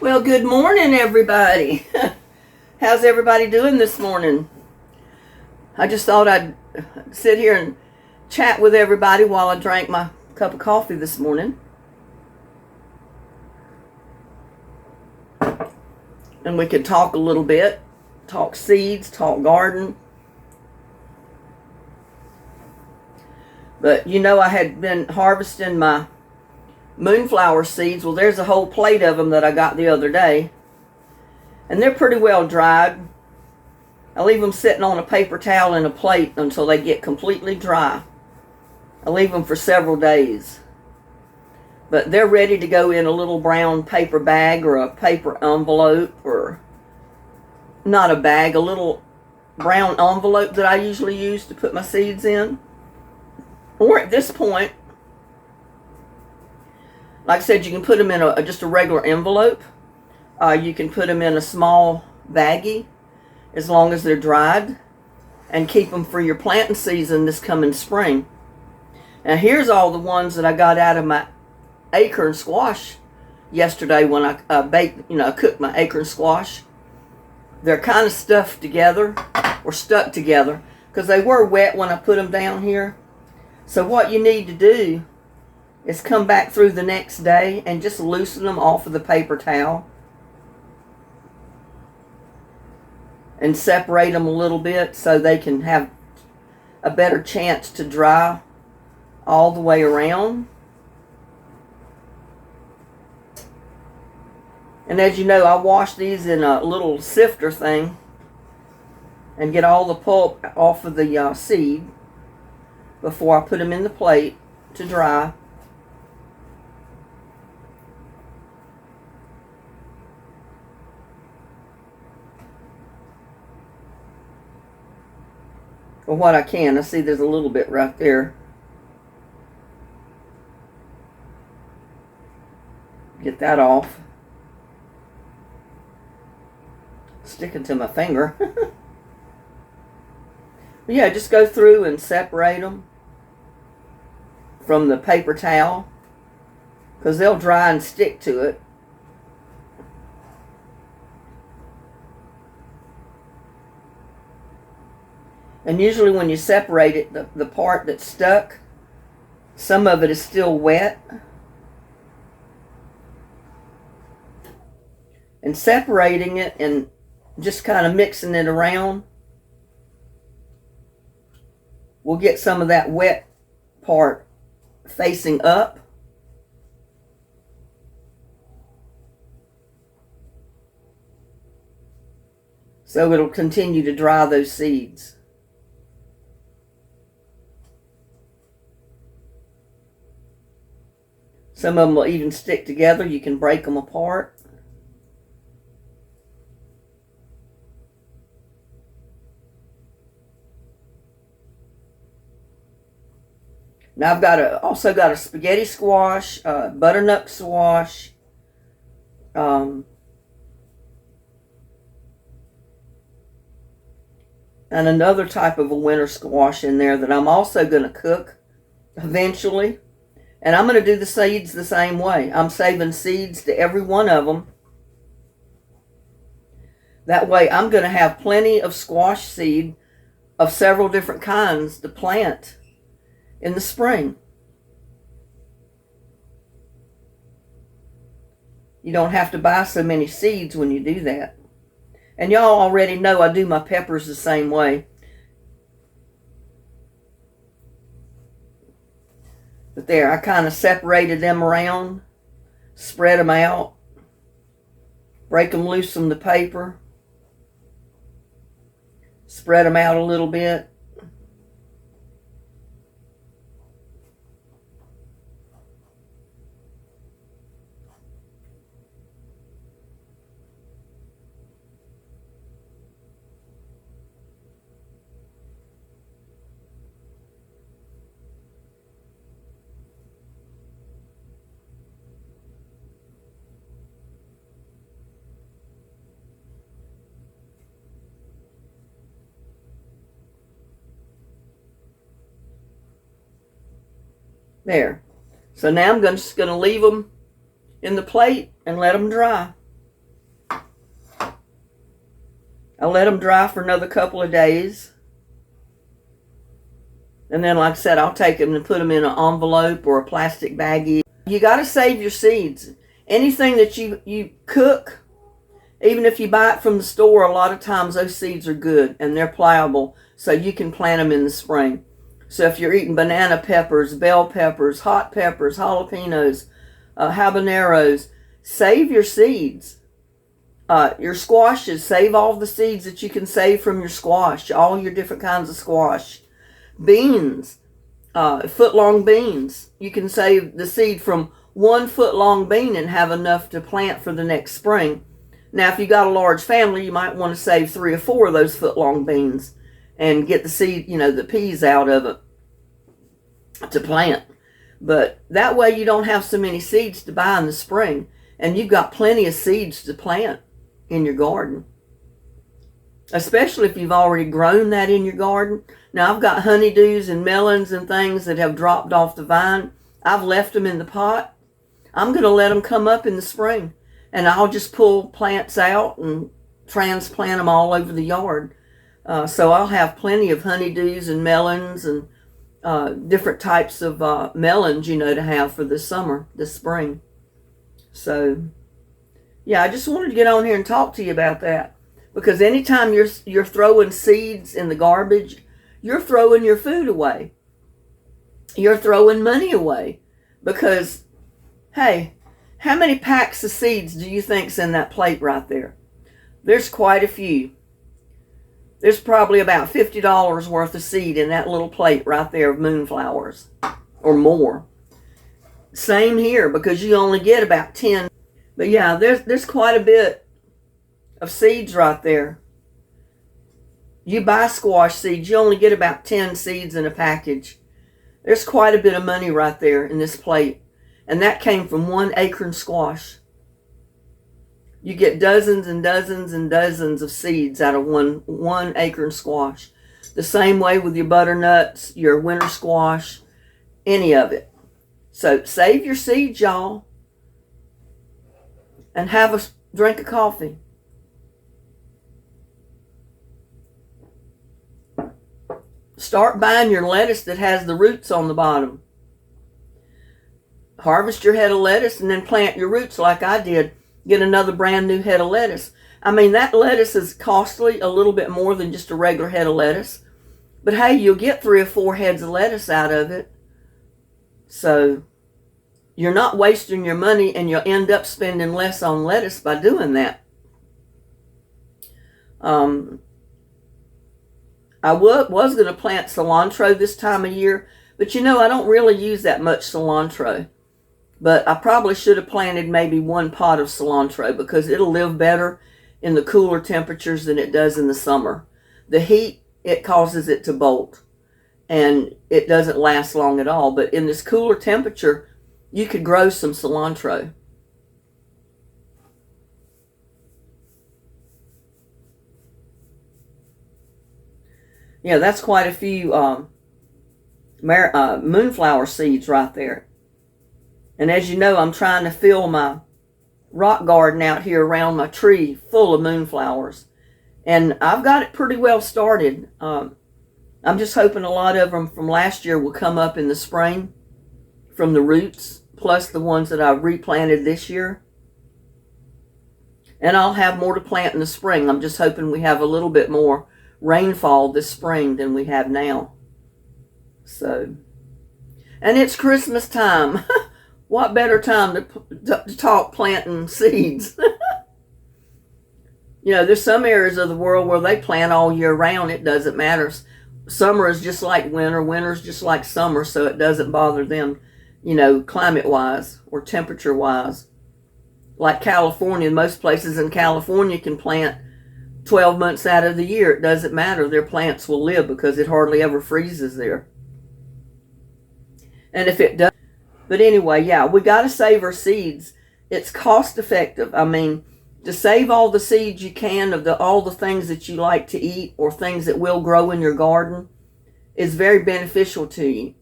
Well, good morning, everybody. How's everybody doing this morning? I just thought I'd sit here and chat with everybody while I drank my cup of coffee this morning. And we could talk a little bit, talk seeds, talk garden. But you know, I had been harvesting my moonflower seeds. Well, there's a whole plate of them that I got the other day. And they're pretty well dried. I leave them sitting on a paper towel in a plate until they get completely dry. I leave them for several days. But they're ready to go in a little brown paper bag or a paper envelope, or not a bag, a little brown envelope that I usually use to put my seeds in. Or at this point, like I said, you can put them in just a regular envelope. You can put them in a small baggie as long as they're dried, and keep them for your planting season this coming spring. Now here's all the ones that I got out of my acorn squash yesterday when I baked, I cooked my acorn squash. They're kind of stuffed together or stuck together because they were wet when I put them down here. So what you need to do is come back through the next day and just loosen them off of the paper towel and separate them a little bit so they can have a better chance to dry all the way around. And as you know, I wash these in a little sifter thing and get all the pulp off of the seed before I put them in the plate to dry. Or what I can. I see there's a little bit right there. Get that off. Sticking to my finger. But yeah, just go through and separate them from the paper towel because they'll dry and stick to it. And usually when you separate it, the part that's stuck, some of it is still wet. And separating it and just kind of mixing it around, we'll get some of that wet part facing up. So it'll continue to dry those seeds. Some of them will even stick together. You can break them apart. Now I've also got a spaghetti squash, butternut squash, and another type of a winter squash in there that I'm also going to cook eventually. And I'm going to do the seeds the same way. I'm saving seeds to every one of them. That way I'm going to have plenty of squash seed of several different kinds to plant in the spring. You don't have to buy so many seeds when you do that. And y'all already know I do my peppers the same way. But there, I kind of separated them around, spread them out, break them loose from the paper, spread them out a little bit. There. So now I'm just going to leave them in the plate and let them dry. I let them dry for another couple of days. And then, like I said, I'll take them and put them in an envelope or a plastic baggie. You got to save your seeds. Anything that you cook, even if you buy it from the store, a lot of times those seeds are good and they're pliable, so you can plant them in the spring. So if you're eating banana peppers, bell peppers, hot peppers, jalapenos, habaneros, save your seeds. Your squashes, save all the seeds that you can save from your squash, all your different kinds of squash. Beans, foot-long beans. You can save the seed from 1 foot-long bean and have enough to plant for the next spring. Now, if you got a large family, you might want to save 3 or 4 of those foot-long beans and get the seed, the peas out of it to plant. But that way you don't have so many seeds to buy in the spring, and you've got plenty of seeds to plant in your garden. Especially if you've already grown that in your garden. Now, I've got honeydews and melons and things that have dropped off the vine. I've left them in the pot. I'm going to let them come up in the spring, and I'll just pull plants out and transplant them all over the yard. So I'll have plenty of honeydews and melons and different types of melons, to have for this spring. So, yeah, I just wanted to get on here and talk to you about that. Because anytime you're throwing seeds in the garbage, you're throwing your food away. You're throwing money away. Because, hey, how many packs of seeds do you think's in that plate right there? There's quite a few. There's probably about $50 worth of seed in that little plate right there of moonflowers. Or more. Same here, because you only get about 10. But yeah, there's quite a bit of seeds right there. You buy squash seeds, you only get about 10 seeds in a package. There's quite a bit of money right there in this plate. And that came from 1 acorn squash. You get dozens and dozens and dozens of seeds out of one acorn squash. The same way with your butternuts, your winter squash, any of it. So save your seeds, y'all. And have a drink of coffee. Start buying your lettuce that has the roots on the bottom. Harvest your head of lettuce and then plant your roots like I did. Get another brand new head of lettuce. I mean, that lettuce is costly, a little bit more than just a regular head of lettuce. But hey, you'll get 3 or 4 heads of lettuce out of it. So you're not wasting your money, and you'll end up spending less on lettuce by doing that. I was going to plant cilantro this time of year, but I don't really use that much cilantro. But I probably should have planted maybe 1 pot of cilantro, because it'll live better in the cooler temperatures than it does in the summer. The heat, it causes it to bolt, and it doesn't last long at all. But in this cooler temperature, you could grow some cilantro. Yeah, that's quite a few moonflower seeds right there. And as you know, I'm trying to fill my rock garden out here around my tree full of moonflowers. And I've got it pretty well started. I'm just hoping a lot of them from last year will come up in the spring from the roots, plus the ones that I've replanted this year. And I'll have more to plant in the spring. I'm just hoping we have a little bit more rainfall this spring than we have now. So, and it's Christmas time. What better time to talk planting seeds? There's some areas of the world where they plant all year round. It doesn't matter. Summer is just like winter. Winter is just like summer, so it doesn't bother them, climate-wise or temperature-wise. Like California, most places in California can plant 12 months out of the year. It doesn't matter. Their plants will live because it hardly ever freezes there. And if it does, but anyway, yeah, we got to save our seeds. It's cost effective. I mean, to save all the seeds you can of all the things that you like to eat or things that will grow in your garden is very beneficial to you.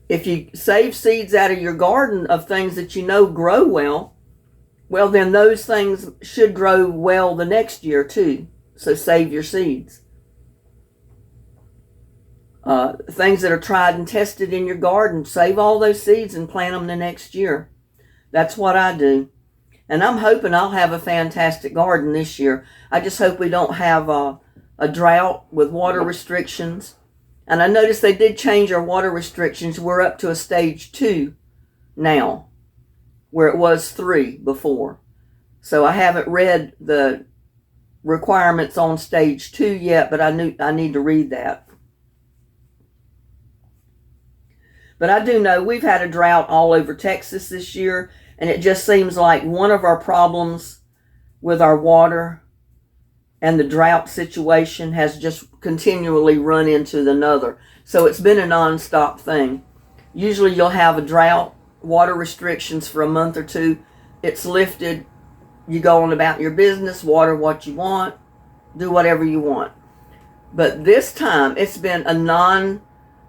If you save seeds out of your garden of things that grow well, well, then those things should grow well the next year too. So save your seeds. Things that are tried and tested in your garden, save all those seeds and plant them the next year. That's what I do. And I'm hoping I'll have a fantastic garden this year. I just hope we don't have a drought with water restrictions. And I noticed they did change our water restrictions. We're up to a stage 2 now, where it was 3 before. So I haven't read the requirements on stage 2 yet, but I need to read that. But I do know we've had a drought all over Texas this year, and it just seems like one of our problems with our water and the drought situation has just continually run into another. So it's been a non-stop thing. Usually you'll have a drought, water restrictions for a month or 2. It's lifted. You go on about your business, water what you want, do whatever you want. But this time it's been a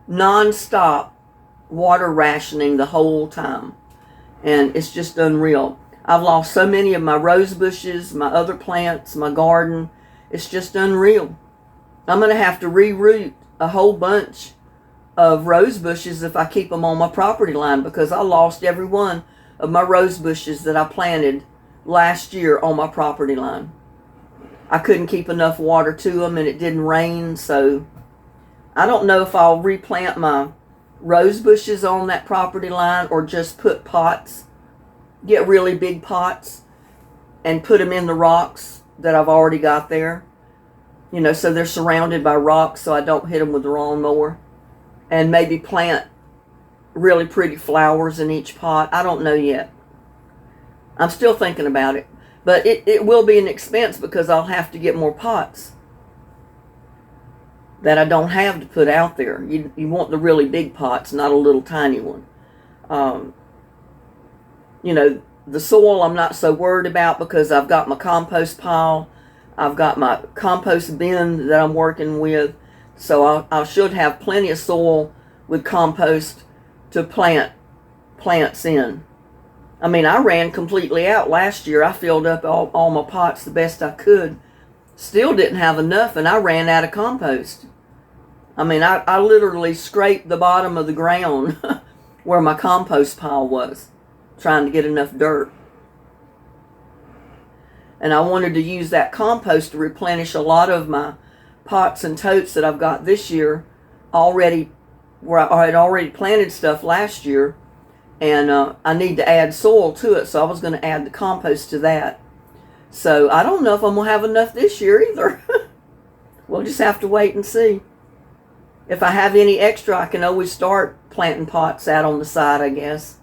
non-stop water rationing the whole time. And it's just unreal. I've lost so many of my rose bushes, my other plants, my garden. It's just unreal. I'm going to have to reroot a whole bunch of rose bushes if I keep them on my property line, because I lost every one of my rose bushes that I planted last year on my property line. I couldn't keep enough water to them, and it didn't rain, so I don't know if I'll replant my rose bushes on that property line or just put pots, get really big pots and put them in the rocks that I've already got there, you know, so they're surrounded by rocks so I don't hit them with the lawnmower, and maybe plant really pretty flowers in each pot. I don't know yet. I'm still thinking about it, but it will be an expense because I'll have to get more pots that I don't have to put out there. You want the really big pots, not a little tiny one. You know, the soil I'm not so worried about because I've got my compost pile. I've got my compost bin that I'm working with. So I should have plenty of soil with compost to plant plants in. I mean, I ran completely out last year. I filled up all my pots the best I could. Still didn't have enough, and I ran out of compost. I mean, I literally scraped the bottom of the ground where my compost pile was, trying to get enough dirt. And I wanted to use that compost to replenish a lot of my pots and totes that I've got this year already, where I had already planted stuff last year. And I need to add soil to it, so I was going to add the compost to that. So I don't know if I'm going to have enough this year either. We'll just have to wait and see. If I have any extra, I can always start planting pots out on the side, I guess.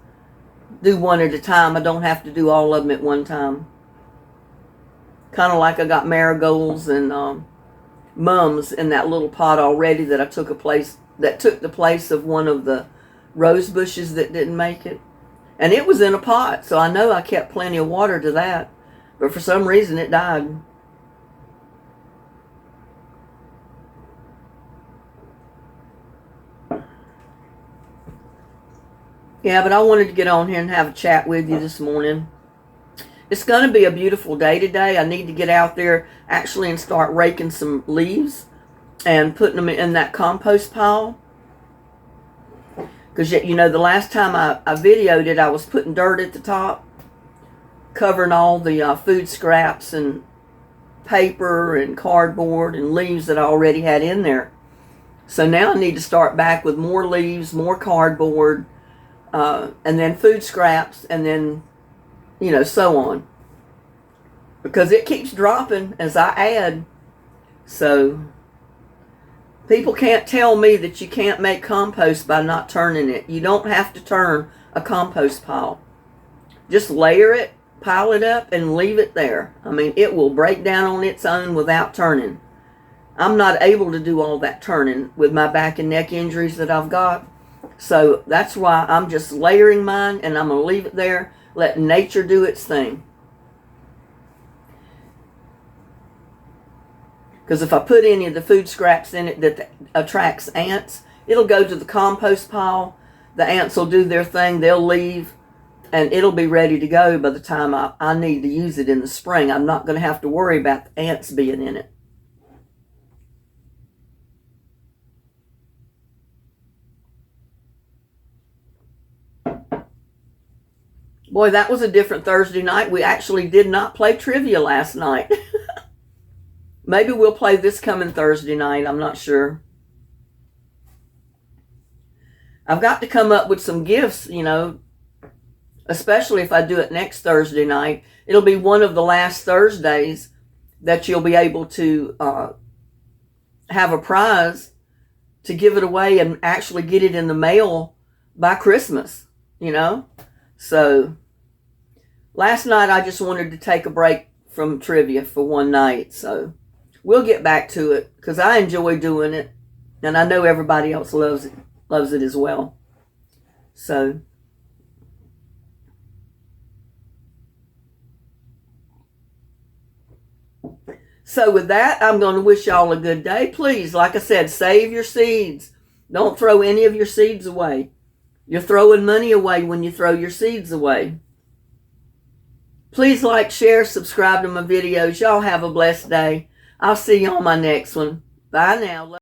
Do one at a time. I don't have to do all of them at one time. Kind of like I got marigolds and mums in that little pot already that took the place of one of the rose bushes that didn't make it. And it was in a pot, so I know I kept plenty of water to that. But for some reason it died. Yeah, but I wanted to get on here and have a chat with you this morning. It's going to be a beautiful day today. I need to get out there actually and start raking some leaves and putting them in that compost pile. Because, you know, the last time I videoed it, I was putting dirt at the top, covering all the food scraps and paper and cardboard and leaves that I already had in there. So now I need to start back with more leaves, more cardboard, and then food scraps, and then, you know, so on. Because it keeps dropping as I add. So people can't tell me that you can't make compost by not turning it. You don't have to turn a compost pile. Just layer it, pile it up, and leave it there. I mean, it will break down on its own without turning. I'm not able to do all that turning with my back and neck injuries that I've got. So that's why I'm just layering mine, and I'm going to leave it there, let nature do its thing. Because if I put any of the food scraps in it that attracts ants, it'll go to the compost pile. The ants will do their thing. They'll leave. And it'll be ready to go by the time I need to use it in the spring. I'm not going to have to worry about the ants being in it. Boy, that was a different Thursday night. We actually did not play trivia last night. Maybe we'll play this coming Thursday night. I'm not sure. I've got to come up with some gifts, you know, especially if I do it next Thursday night. It'll be one of the last Thursdays that you'll be able to have a prize to give it away and actually get it in the mail by Christmas, you know. So last night I just wanted to take a break from trivia for one night. So we'll get back to it because I enjoy doing it. And I know everybody else loves it as well. So with that, I'm going to wish y'all a good day. Please, like I said, save your seeds. Don't throw any of your seeds away. You're throwing money away when you throw your seeds away. Please like, share, subscribe to my videos. Y'all have a blessed day. I'll see you on my next one. Bye now.